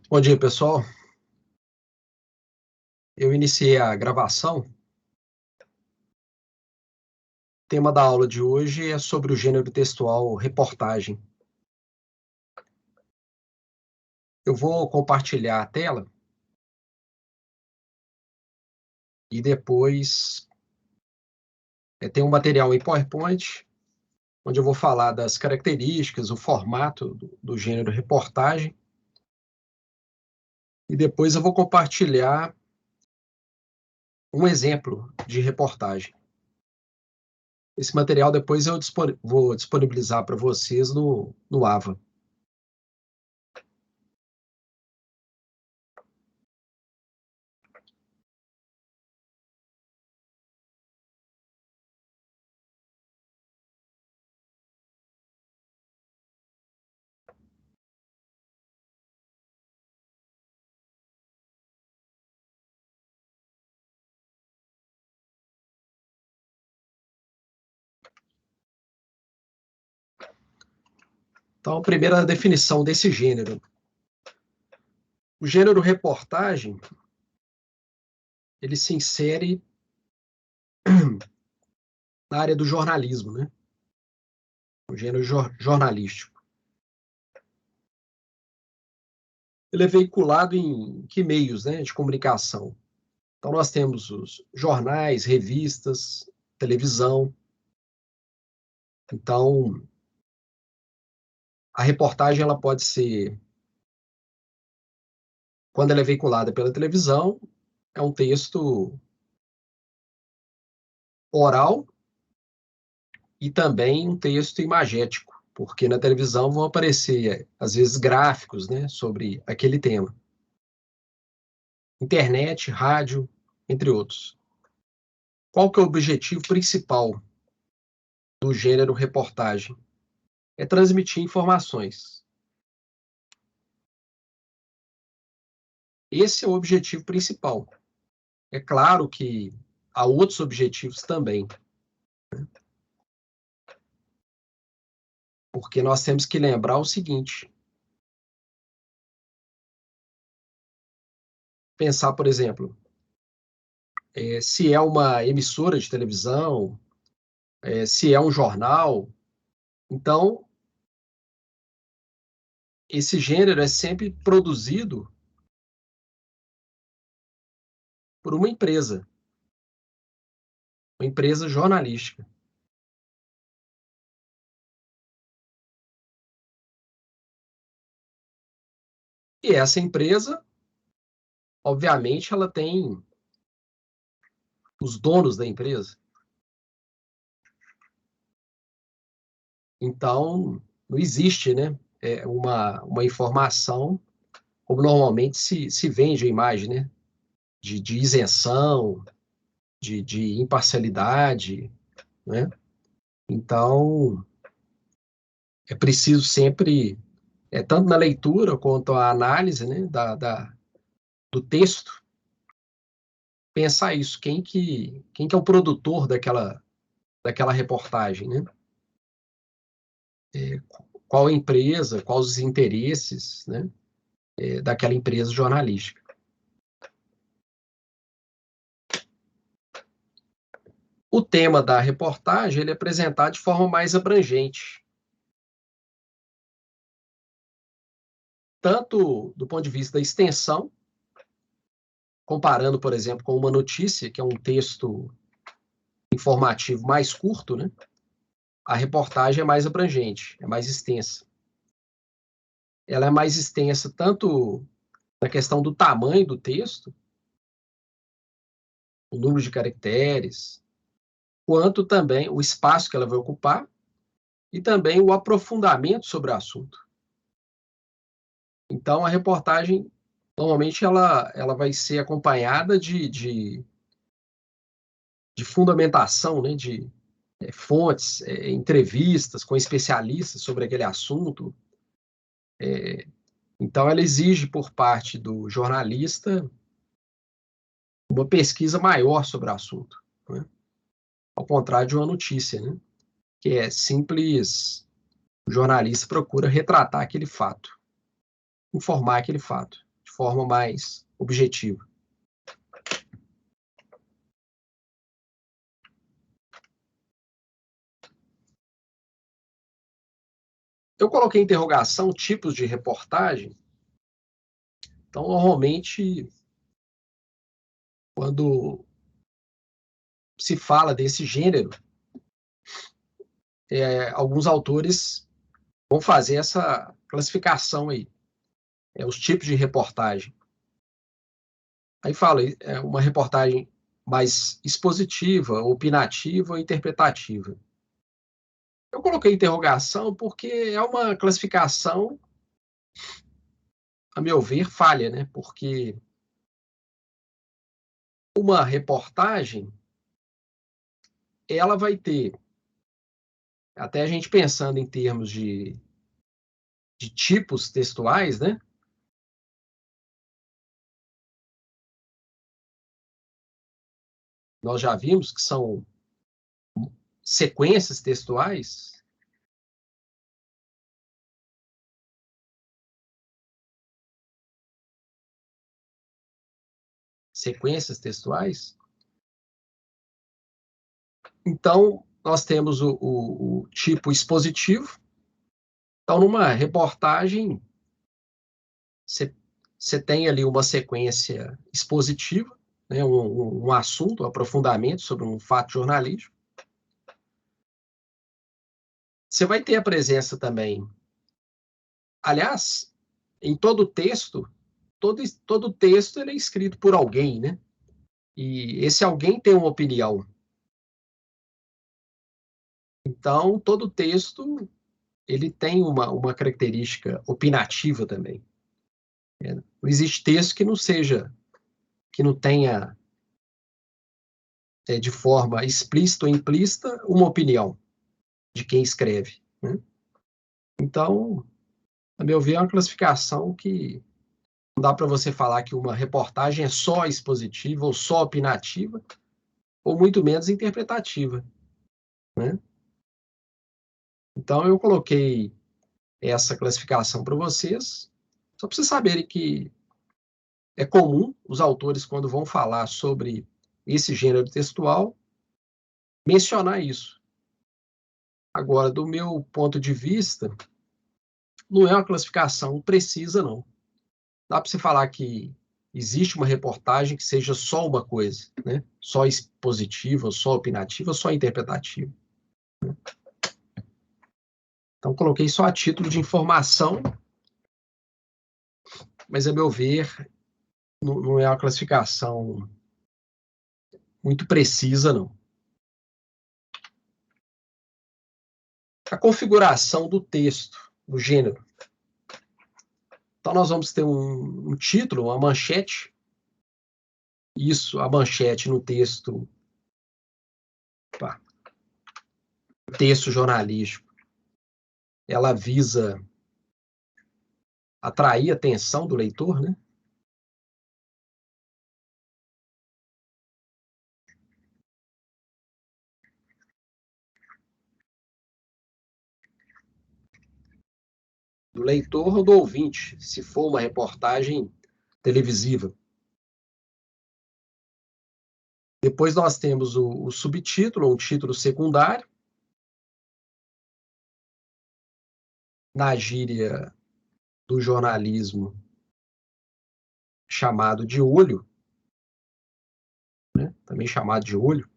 Bom dia, pessoal. Eu iniciei a gravação. O tema da aula de hoje é sobre o gênero textual reportagem. Eu vou compartilhar a tela e depois tem um material em PowerPoint, onde eu vou falar das características, o formato do gênero reportagem. E depois eu vou compartilhar um exemplo de reportagem. Esse material depois eu vou disponibilizar para vocês no AVA. Então, a primeira definição desse gênero. O gênero reportagem, ele se insere na área do jornalismo, né? O gênero jornalístico. Ele é veiculado em que meios, né, de comunicação? Então, nós temos os jornais, revistas, televisão. Então, a reportagem ela pode ser, quando ela é veiculada pela televisão, é um texto oral e também um texto imagético, porque na televisão vão aparecer, às vezes, gráficos, né, sobre aquele tema. Internet, rádio, entre outros. Qual que é o objetivo principal do gênero reportagem? É transmitir informações. Esse é o objetivo principal. É claro que há outros objetivos também, porque nós temos que lembrar o seguinte: pensar, por exemplo, se é uma emissora de televisão, se é um jornal. Então, esse gênero é sempre produzido por uma empresa jornalística. E essa empresa, obviamente, ela tem os donos da empresa. Então, não existe, né, uma informação como normalmente se vende a imagem, né, de isenção, de imparcialidade, né? Então, é preciso sempre, tanto na leitura quanto a análise, né, do texto, pensar isso, quem que é o produtor daquela reportagem, né? Qual a empresa, quais os interesses, né, daquela empresa jornalística. O tema da reportagem ele é apresentado de forma mais abrangente, tanto do ponto de vista da extensão, comparando, por exemplo, com uma notícia, que é um texto informativo mais curto, né? A reportagem é mais abrangente, é mais extensa. Ela é mais extensa tanto na questão do tamanho do texto, o número de caracteres, quanto também o espaço que ela vai ocupar e também o aprofundamento sobre o assunto. Então, a reportagem, normalmente, ela vai ser acompanhada de fundamentação, né, de fontes, entrevistas com especialistas sobre aquele assunto. Então, ela exige, por parte do jornalista, uma pesquisa maior sobre o assunto, né? Ao contrário de uma notícia, né, que é simples, o jornalista procura retratar aquele fato, informar aquele fato. forma mais objetiva. Eu coloquei interrogação, tipos de reportagem. Então, normalmente, quando se fala desse gênero, alguns autores vão fazer essa classificação aí, os tipos de reportagem. Aí fala, uma reportagem mais expositiva, opinativa ou interpretativa. Eu coloquei interrogação porque é uma classificação, a meu ver, falha, né? Porque uma reportagem, ela vai ter, até a gente pensando em termos de tipos textuais, né? Nós já vimos que são sequências textuais. Sequências textuais. Então, nós temos o tipo expositivo. Então, numa reportagem, você tem ali uma sequência expositiva, né, um assunto, um aprofundamento sobre um fato jornalístico. Você vai ter a presença também. Aliás, em todo texto, todo texto ele é escrito por alguém, né? E esse alguém tem uma opinião. Então, todo texto ele tem uma característica opinativa também. Não existe texto que não seja, que não tenha, de forma explícita ou implícita, uma opinião de quem escreve, né? Então, a meu ver, é uma classificação que não dá para você falar que uma reportagem é só expositiva ou só opinativa, ou muito menos interpretativa, né? Então, eu coloquei essa classificação para vocês, só para vocês saberem que é comum os autores, quando vão falar sobre esse gênero textual, mencionar isso. Agora, do meu ponto de vista, não é uma classificação precisa, não. Dá para você falar que existe uma reportagem que seja só uma coisa, né? Só expositiva, só opinativa, só interpretativa. Então, coloquei só a título de informação, mas, a meu ver, não é uma classificação muito precisa, não. A configuração do texto, do gênero. Então, nós vamos ter um título, uma manchete. Isso, a manchete no texto, texto jornalístico, ela visa atrair a atenção do leitor, né? Do leitor ou do ouvinte, se for uma reportagem televisiva. Depois nós temos o subtítulo, um título secundário. Na gíria do jornalismo, chamado de olho, né? Também chamado de olho,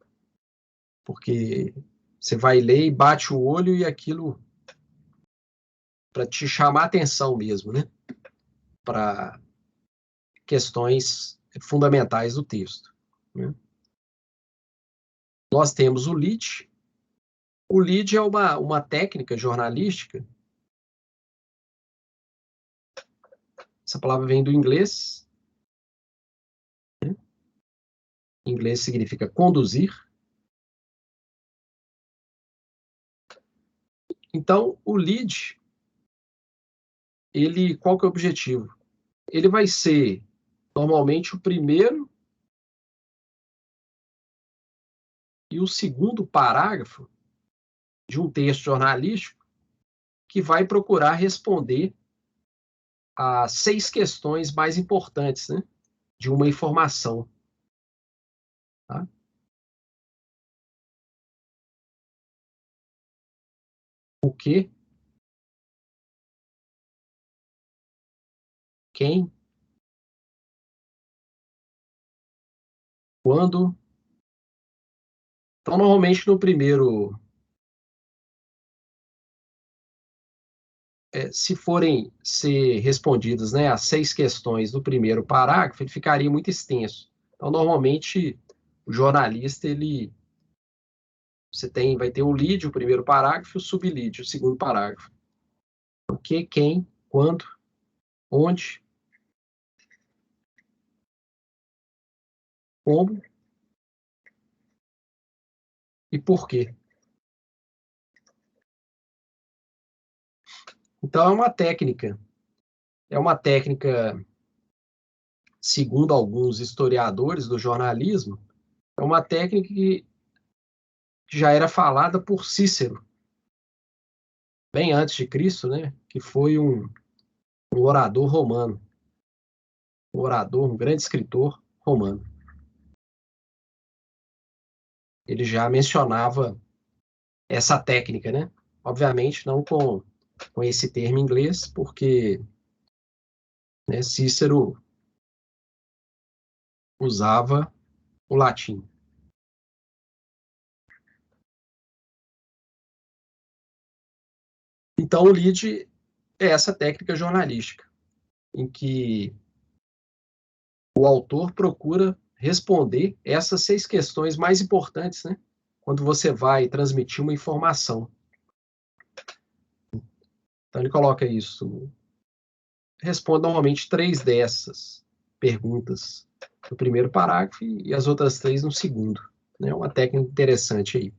porque você vai ler e bate o olho e aquilo para te chamar a atenção mesmo, né? Para questões fundamentais do texto, né? Nós temos o lead. O lead é uma técnica jornalística. Essa palavra vem do inglês. Né? Em inglês significa conduzir. Então, o lead, qual que é o objetivo? Ele vai ser, normalmente, o primeiro e o segundo parágrafo de um texto jornalístico que vai procurar responder as 6 questões mais importantes, né, de uma informação. Tá? O que, quem, quando. Então, normalmente, no primeiro, se forem ser respondidas, né, as 6 questões do primeiro parágrafo, ele ficaria muito extenso. Então, normalmente, o jornalista, vai ter o lead, o primeiro parágrafo, e o sublead, o segundo parágrafo. O que, quem, quando, onde, como e por quê. Então, é uma técnica, segundo alguns historiadores do jornalismo, é uma técnica que já era falada por Cícero, bem antes de Cristo, né? Que foi um orador romano, um grande escritor romano. Ele já mencionava essa técnica, né? Obviamente não com esse termo em inglês, porque, né, Cícero usava o latim. Então, o lead é essa técnica jornalística, em que o autor procura responder essas 6 questões mais importantes, né? Quando você vai transmitir uma informação. Então, ele coloca isso. Responde normalmente 3 dessas perguntas no primeiro parágrafo e as outras 3 no segundo. É uma técnica interessante aí.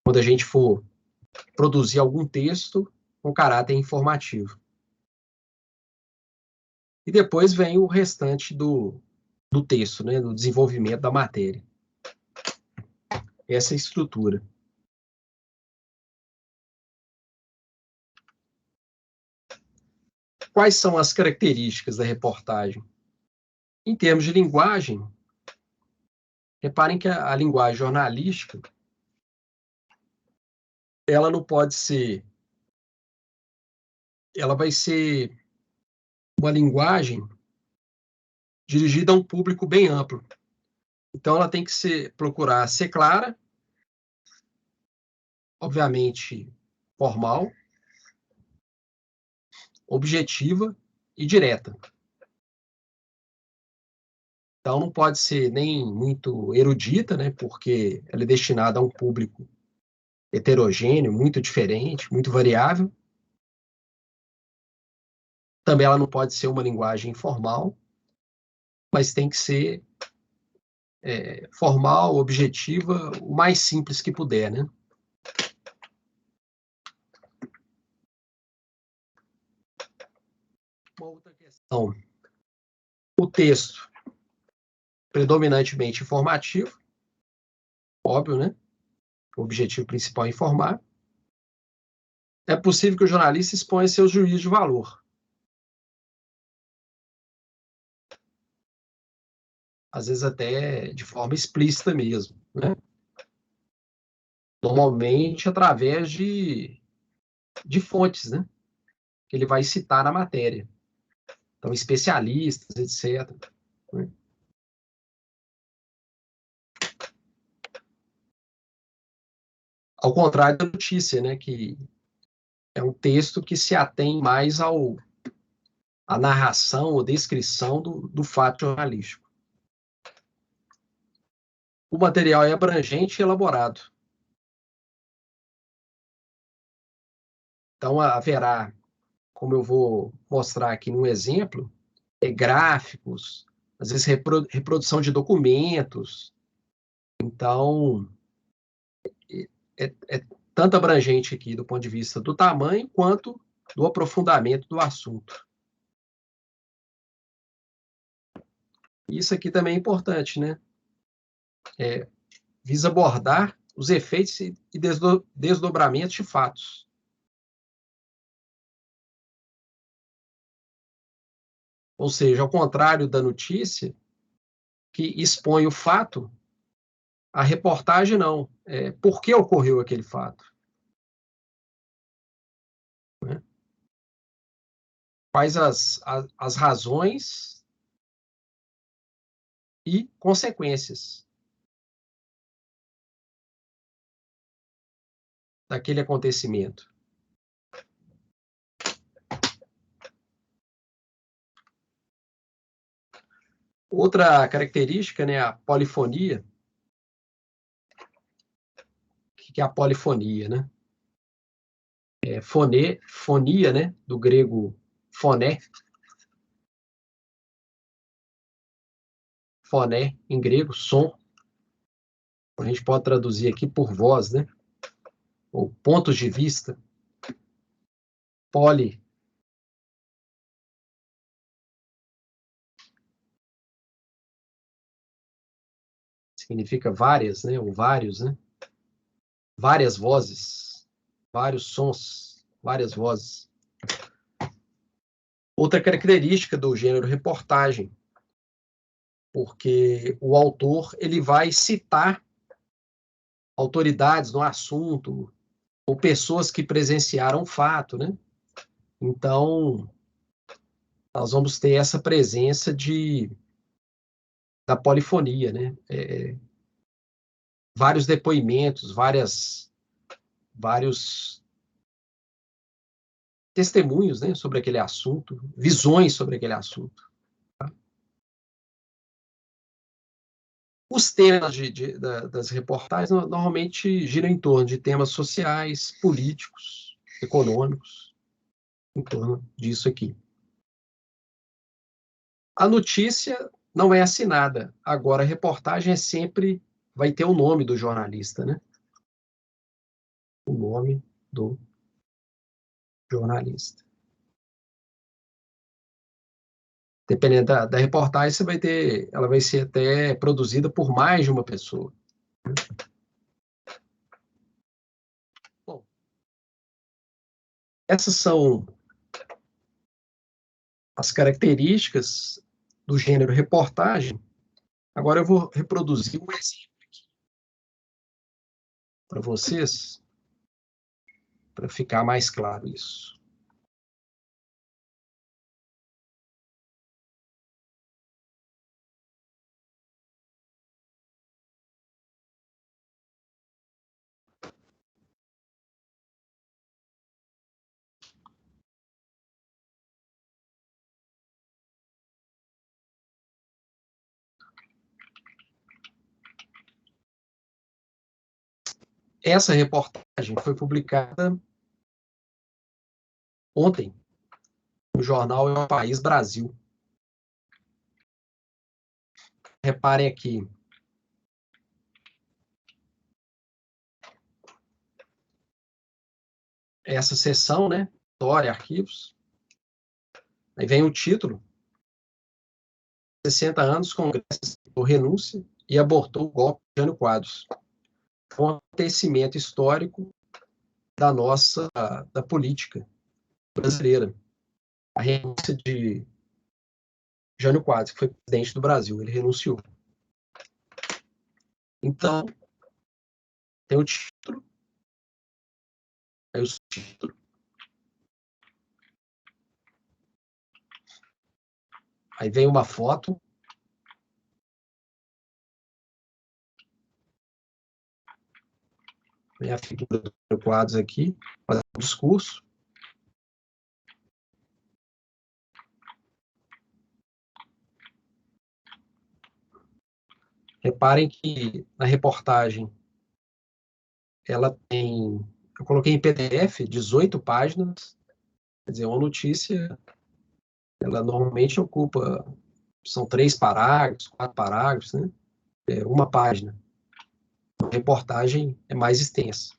Quando a gente for produzir algum texto com caráter informativo. E depois vem o restante do texto, né, do desenvolvimento da matéria. Essa é a estrutura. Quais são as características da reportagem? Em termos de linguagem, reparem que a linguagem jornalística, ela não pode ser, ela vai ser uma linguagem dirigida a um público bem amplo. Então, ela tem que procurar ser clara, obviamente formal, objetiva e direta. Então, não pode ser nem muito erudita, né, porque ela é destinada a um público heterogêneo, muito diferente, muito variável. Também ela não pode ser uma linguagem informal, mas tem que ser formal, objetiva, o mais simples que puder, né? Uma outra questão. O texto, predominantemente informativo, óbvio, né? O objetivo principal é informar. É possível que o jornalista exponha seus juízos de valor. Às vezes até de forma explícita mesmo, né? Normalmente através de fontes, né? Que ele vai citar na matéria. Então, especialistas, etc. Né? Ao contrário da notícia, né? Que é um texto que se atém mais à narração ou descrição do fato jornalístico. O material é abrangente e elaborado. Então, haverá, como eu vou mostrar aqui no exemplo, gráficos, às vezes reprodução de documentos. Então, é tanto abrangente aqui do ponto de vista do tamanho quanto do aprofundamento do assunto. Isso aqui também é importante, né? Visa abordar os efeitos e desdobramentos de fatos. Ou seja, ao contrário da notícia, que expõe o fato, a reportagem não. Por que ocorreu aquele fato? Né? Quais as razões e consequências daquele acontecimento. Outra característica, né, a polifonia. O que é a polifonia, né? Fonia, né, do grego foné. Foné, em grego, som. A gente pode traduzir aqui por voz, né? Ou pontos de vista. Poli. Significa várias, né? Ou vários, né? Várias vozes, vários sons, várias vozes. Outra característica do gênero reportagem, porque o autor ele vai citar autoridades no assunto ou pessoas que presenciaram o fato, né? Então, nós vamos ter essa presença da polifonia, né? Vários depoimentos, vários testemunhos, né, sobre aquele assunto, visões sobre aquele assunto. Tá? Os temas das reportagens normalmente giram em torno de temas sociais, políticos, econômicos, em torno disso aqui. A notícia não é assinada. Agora, a reportagem vai ter o nome do jornalista, né? O nome do jornalista. Dependendo da reportagem, ela vai ser até produzida por mais de uma pessoa. Bom, essas são as características do gênero reportagem. Agora eu vou reproduzir um exemplo aqui para vocês, para ficar mais claro isso. Essa reportagem foi publicada ontem no jornal É o País Brasil. Reparem aqui. Essa seção, né? História, arquivos. Aí vem o título. 60 anos, Congresso aceitou renúncia e abortou o golpe de Jânio Quadros. Um acontecimento histórico da política brasileira. A renúncia de Jânio Quadros, que foi presidente do Brasil, ele renunciou. Então, tem o título, aí o subtítulo, aí vem uma foto, vem a figura do Jânio Quadros aqui, fazendo um discurso. Reparem que na reportagem ela tem, eu coloquei em PDF, 18 páginas, quer dizer, uma notícia, ela normalmente ocupa, são 3 parágrafos, 4 parágrafos, né? Uma página. A reportagem é mais extensa.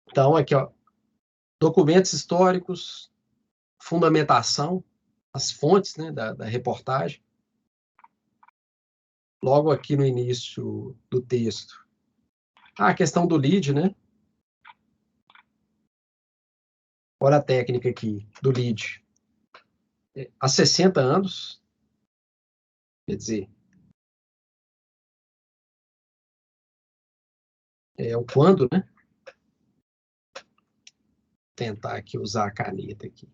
Então, aqui, ó, documentos históricos, fundamentação, as fontes, né, da reportagem. Logo aqui no início do texto. A questão do lead, né? Olha a técnica aqui do lead. Há 60 anos, quer dizer, é o quando, né? Tentar aqui usar a caneta aqui.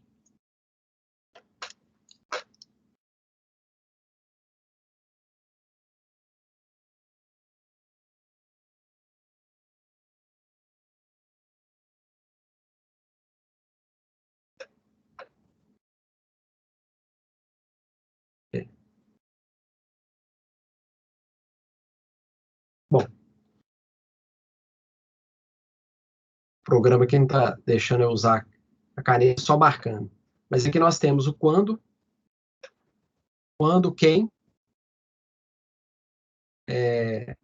Bom, o programa aqui não está deixando eu usar a caneta só marcando. Mas aqui nós temos o quando, quem,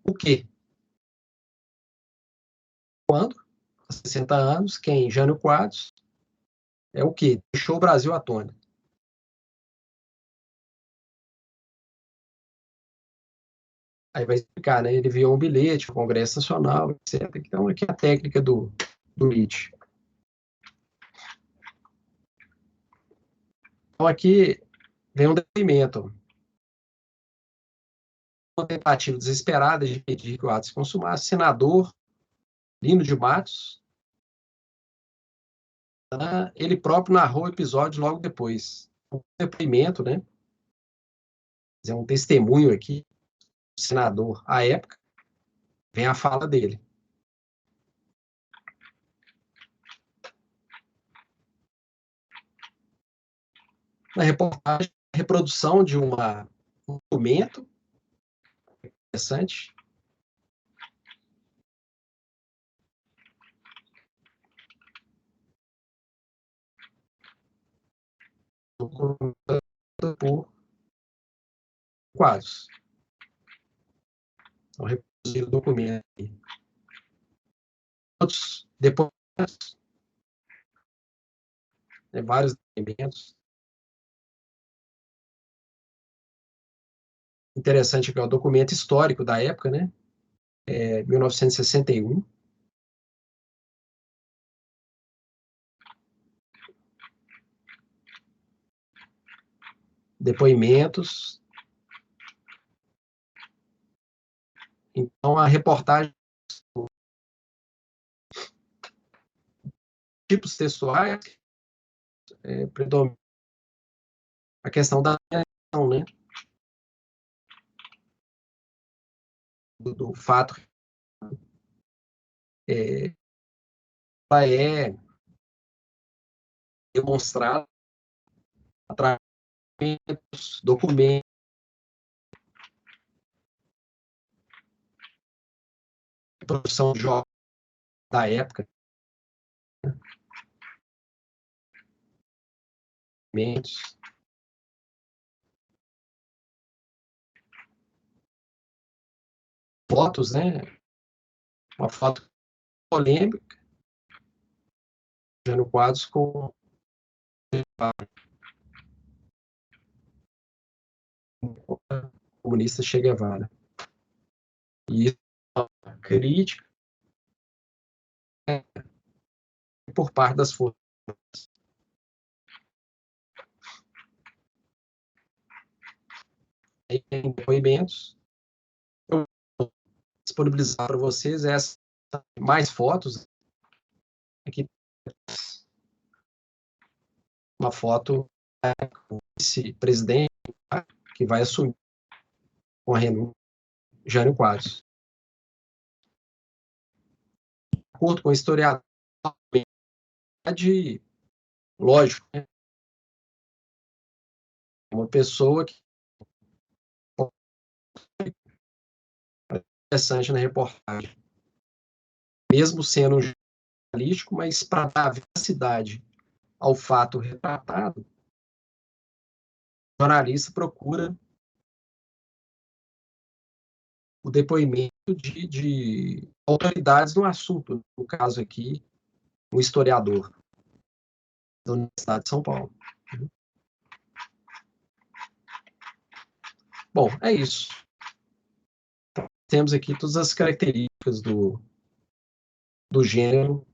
o que. Quando, há 60 anos, quem, Jânio Quadros, é o que? Deixou o Brasil atônito. Aí vai explicar, né? Ele enviou um bilhete para o Congresso Nacional, etc. Então, aqui é a técnica do lead. Então, aqui vem um depoimento. Uma tentativa desesperada de pedir que o ato se consumasse. Senador Lino de Matos, ele próprio narrou o episódio logo depois. Um depoimento, né? É um testemunho aqui, do senador à época, vem a fala dele. Na reportagem, a reprodução de um documento interessante. Por quadros. Então, reproduzir o documento aqui. Outros depoimentos, né, vários depoimentos. Interessante que é o documento histórico da época, né? 1961. Depoimentos. Então, a reportagem, tipos textuais, predomina a questão da ação, né? Do fato. Ela é demonstrada através de documentos, produção de jogos da época, documentos, fotos, né? Uma foto polêmica, Jânio Quadros com o comunista Che Guevara. E isso é uma crítica, né, por parte das forças. Em depoimentos, eu vou disponibilizar para vocês mais fotos. Aqui, uma foto do vice-presidente que vai assumir com a renúncia, Jânio Quadros. De acordo com o historiador, lógico, né? Uma pessoa que é interessante na reportagem, mesmo sendo um jornalístico, mas para dar veracidade ao fato retratado, o jornalista procura o depoimento de autoridades no assunto, no caso aqui, um historiador da Universidade de São Paulo. Bom, é isso. Então, temos aqui todas as características do gênero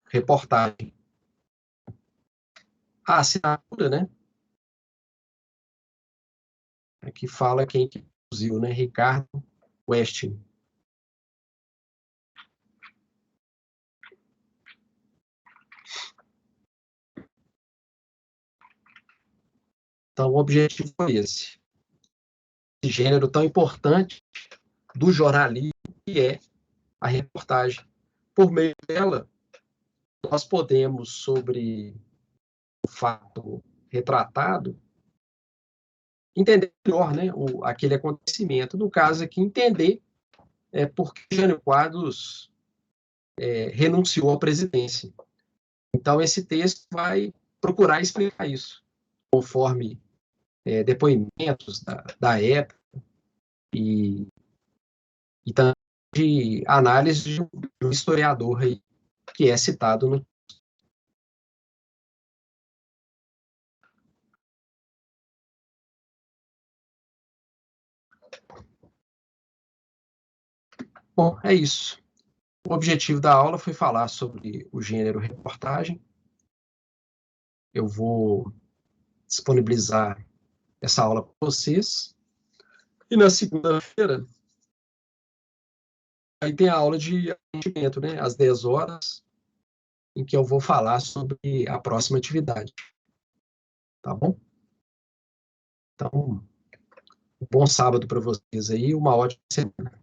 reportagem. A assinatura, né? Aqui fala quem que produziu, né? Ricardo Westing. Então, o objetivo foi esse. Esse gênero tão importante do jornalismo, que é a reportagem. Por meio dela, nós podemos, sobre o fato retratado, entender melhor, né, aquele acontecimento. No caso aqui, entender por que Jânio Quadros renunciou à presidência. Então, esse texto vai procurar explicar isso, conforme depoimentos da época e também de análise de um historiador aí, que é citado no. Bom, é isso. O objetivo da aula foi falar sobre o gênero reportagem. Eu vou disponibilizar essa aula para vocês. E na segunda-feira, aí tem a aula de atendimento, né, às 10 horas, em que eu vou falar sobre a próxima atividade. Tá bom? Então, um bom sábado para vocês aí, uma ótima semana.